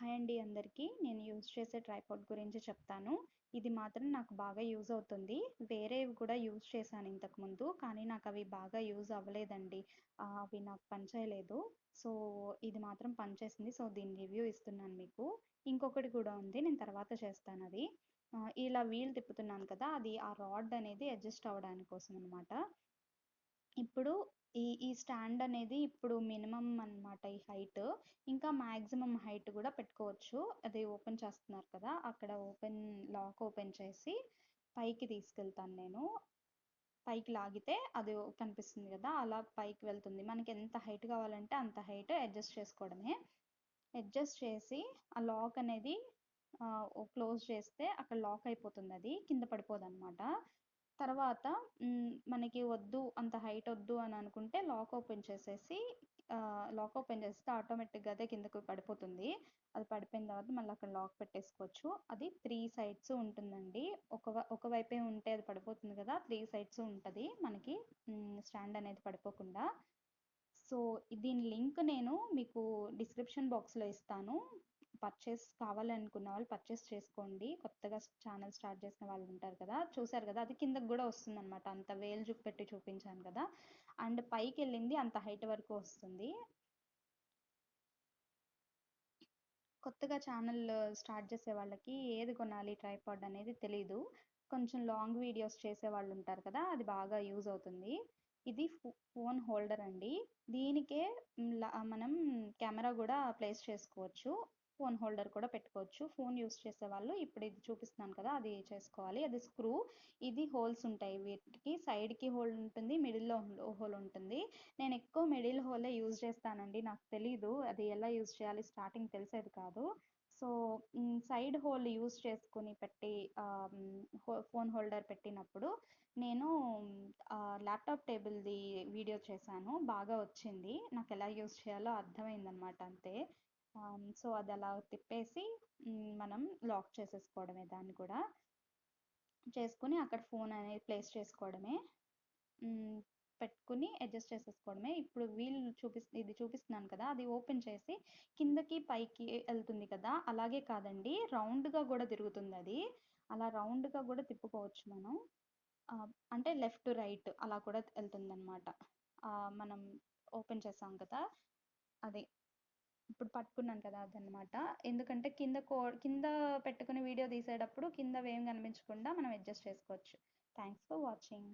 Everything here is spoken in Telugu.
హాయ్ అండి అందరికీ. నేను యూజ్ చేసే ట్రైపాడ్ గురించి చెప్తాను. ఇది మాత్రం నాకు బాగా యూజ్ అవుతుంది. వేరేవి కూడా యూజ్ చేశాను ఇంతకుముందు. కానీ నాకవి బాగా యూజ్ అవ్వలేదండి. అవి నాకు పనిచేయలేదు. సో, ఇది మాత్రం పనిచేసింది. సో, దీని రివ్యూ ఇస్తున్నాను మీకు. ఇంకొకటి కూడా ఉంది. నేను తర్వాత చేస్తానది. ఇలా వీల్ తిప్పుతున్నాను కదా! అది ఆ రాడ్ అనేది అడ్జస్ట్ అవ్వడానికి కోసం అనమాట. ఇప్పుడు ఈ స్టాండ్ అనేది ఇప్పుడు మినిమమ్ అన్నమాట ఈ హైట్. ఇంకా మాక్సిమం హైట్ కూడా పెట్టుకోవచ్చు. అది ఓపెన్ చేస్తున్నారు కదా! అక్కడ లాక్ ఓపెన్ చేసి పైకి తీసుకెళ్తాను నేను. పైకి లాగితే అది కనిపిస్తుంది కదా! అలా పైకి వెళ్తుంది. మనకి ఎంత హైట్ కావాలంటే అంత హైట్ అడ్జస్ట్ చేసుకోవడమే. అడ్జస్ట్ చేసి ఆ లాక్ అనేది క్లోజ్ చేస్తే అక్కడ లాక్ అయిపోతుంది, అది కింద పడిపోదన్నమాట. తర్వాత మనకి వద్దు, అంత హైట్ వద్దు అని అనుకుంటే లాక్ ఓపెన్ చేస్తే ఆటోమేటిక్గా అదే కిందకు పడిపోతుంది. అది పడిపోయిన తర్వాత మళ్ళీ అక్కడ లాక్ పెట్టేసుకోవచ్చు. అది 3 సైడ్స్ ఉంటుందండి. ఒకవైపే ఉంటే అది పడిపోతుంది కదా! 3 సైడ్స్ ఉంటుంది మనకి స్టాండ్ అనేది పడిపోకుండా. సో, దీని లింక్ నేను మీకు డిస్క్రిప్షన్ బాక్స్లో ఇస్తాను. పర్చేస్ కావాలనుకున్న వాళ్ళు పర్చేస్ చేసుకోండి. కొత్తగా ఛానల్ స్టార్ట్ చేసిన వాళ్ళు ఉంటారు కదా! చూసారు కదా! అది కిందకి కూడా వస్తుందన్నమాట. అంత వేలు పెట్టి చూపించాను కదా! అండ్ పైకి వెళ్ళింది అంత హైట్ వరకు వస్తుంది. కొత్తగా ఛానల్ స్టార్ట్ చేసే వాళ్ళకి ఏది కొనాలి ట్రైపాడ్ అనేది తెలీదు. కొంచెం లాంగ్ వీడియోస్ చేసే వాళ్ళు ఉంటారు కదా! అది బాగా యూజ్ అవుతుంది. ఇది ఫోన్ హోల్డర్ అండి. దీనికే మనం కెమెరా కూడా ప్లేస్ చేసుకోవచ్చు. ఫోన్ హోల్డర్ కూడా పెట్టుకోవచ్చు. ఫోన్ యూస్ చేసే వాళ్ళు ఇప్పుడు ఇది చూపిస్తున్నాను కదా! అది చేసుకోవాలి. అది స్క్రూ. ఇది హోల్స్ ఉంటాయి వీటికి. సైడ్కి హోల్ ఉంటుంది, మిడిల్లో హోల్ ఉంటుంది. నేను ఎక్కువ మిడిల్ హోలే యూజ్ చేస్తానండి. నాకు తెలీదు అది ఎలా యూజ్ చేయాలి, స్టార్టింగ్ తెలిసేది కాదు. సో, సైడ్ హోల్ యూజ్ చేసుకుని పెట్టి ఫోన్ హోల్డర్ పెట్టినప్పుడు నేను ల్యాప్టాప్ టేబుల్ది వీడియో చేశాను. బాగా వచ్చింది. నాకు ఎలా యూజ్ చేయాలో అర్థమైందనమాట అంతే. సో, అది అలా తిప్పేసి మనం లాక్ చేసేసుకోవడమే దాన్ని కూడా. చేసుకుని అక్కడ ఫోన్ అనేది ప్లేస్ చేసుకోవడమే. పెట్టుకుని అడ్జస్ట్ చేసేసుకోవడమే. ఇప్పుడు ఇది చూపిస్తున్నాను కదా! అది ఓపెన్ చేసి కిందకి పైకి వెళ్తుంది కదా! అలాగే కాదండి, రౌండ్గా కూడా తిరుగుతుంది అది. అలా రౌండ్గా కూడా తిప్పుకోవచ్చు మనం. అంటే లెఫ్ట్ టు రైట్ అలా కూడా వెళ్తుందన్నమాట. మనం ఓపెన్ చేసాం కదా! అది ఇప్పుడు పట్టుకున్నాను కదా అదనమాట. ఎందుకంటే కింద పెట్టుకుని వీడియో తీసేటప్పుడు కిందవేం కనిపించకుండా మనం అడ్జస్ట్ చేసుకోవచ్చు. Thanks for watching.